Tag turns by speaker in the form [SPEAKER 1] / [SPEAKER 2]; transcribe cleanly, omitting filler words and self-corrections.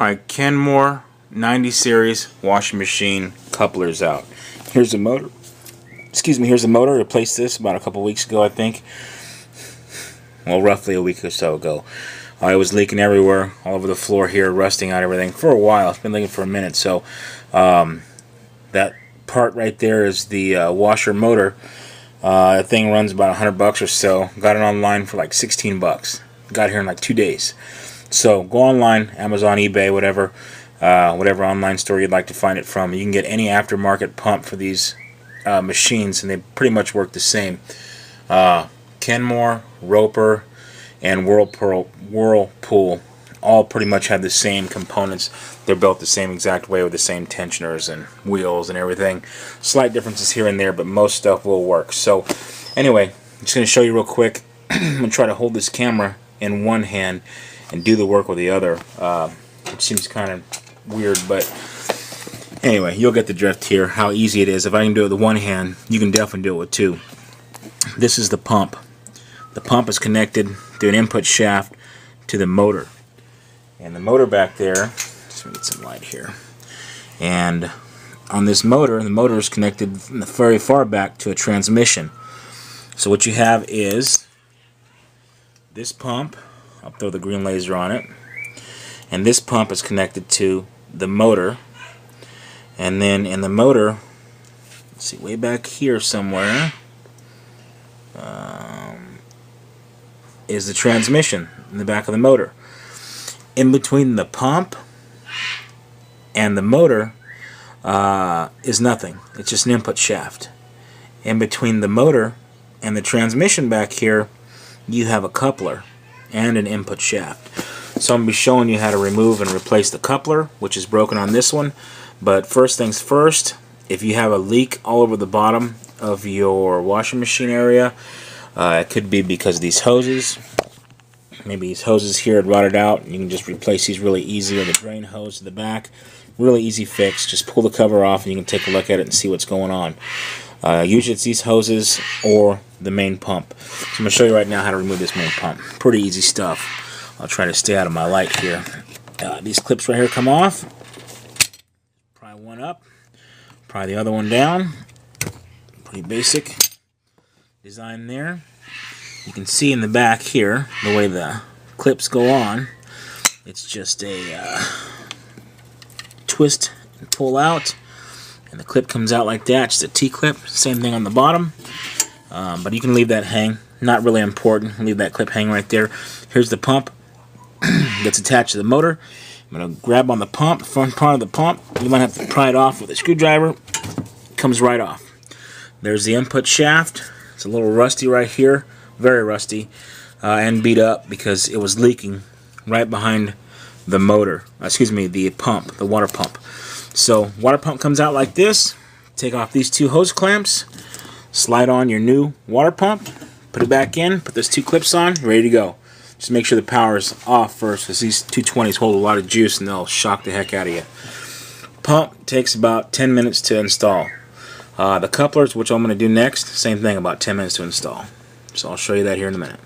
[SPEAKER 1] Alright, Kenmore 90 series washing machine couplers out. Here's the motor. Excuse me, here's the motor. I replaced this about a couple weeks ago, I think. Well, roughly a week or so ago. It was leaking everywhere, all over the floor here, rusting out everything for a while. It's been leaking for a minute. So that part right there is the washer motor. That thing runs about $100 or so. Got it online for like 16 bucks. Got it here in like 2 days. So go online, Amazon, eBay, whatever online store you'd like to find it from. You can get any aftermarket pump for these machines, and they pretty much work the same. Kenmore, Roper, and Whirlpool all pretty much have the same components. They're built the same exact way with the same tensioners and wheels and everything. Slight differences here and there, but most stuff will work. So anyway, I'm just going to show you real quick. I'm going to try to hold this camera in one hand and do the work with the other. It seems kind of weird, but anyway, you'll get the drift here, how easy it is. If I can do it with one hand, you can definitely do it with two. This is the pump. The pump is connected through an input shaft to the motor. And the motor back there, let's get some light here. And on this motor, the motor is connected from the very far back to a transmission. So what you have is this pump. I'll throw the green laser on it. And this pump is connected to the motor. And then in the motor, let's see, way back here somewhere, is the transmission in the back of the motor. In between the pump and the motor is nothing. It's just an input shaft. In between the motor and the transmission back here, you have a coupler and an input shaft. So I'm going to be showing you how to remove and replace the coupler, which is broken on this one. But first things first, if you have a leak all over the bottom of your washing machine area, it could be because of these hoses. Maybe these hoses here had rotted out. You can just replace these really easy, or the drain hose to the back. Really easy fix. Just pull the cover off and you can take a look at it and see what's going on. Usually it's these hoses or the main pump. So I'm going to show you right now how to remove this main pump. Pretty easy stuff. I'll try to stay out of my light here. These clips right here come off. Pry one up. Pry the other one down. Pretty basic design there. You can see in the back here the way the clips go on. It's just a twist and pull out, and the clip comes out like that. Just a T-clip. Same thing on the bottom, but you can leave that hang. Not really important. Leave that clip hang right there. Here's the pump that's attached to the motor. I'm going to grab on the pump, front part of the pump. You might have to pry it off with a screwdriver. It comes right off. There's the input shaft. It's a little rusty right here. Very rusty, and beat up because it was leaking right behind the motor. Excuse me, the pump, the water pump. So water pump comes out like this. Take off these two hose clamps, slide on your new water pump, put it back in, put those two clips on, ready to go. Just make sure the power is off first, because these 220s hold a lot of juice and they'll shock the heck out of you. Pump takes about 10 minutes to install. The couplers, which I'm going to do next, same thing, about 10 minutes to install. So I'll show you that here in a minute.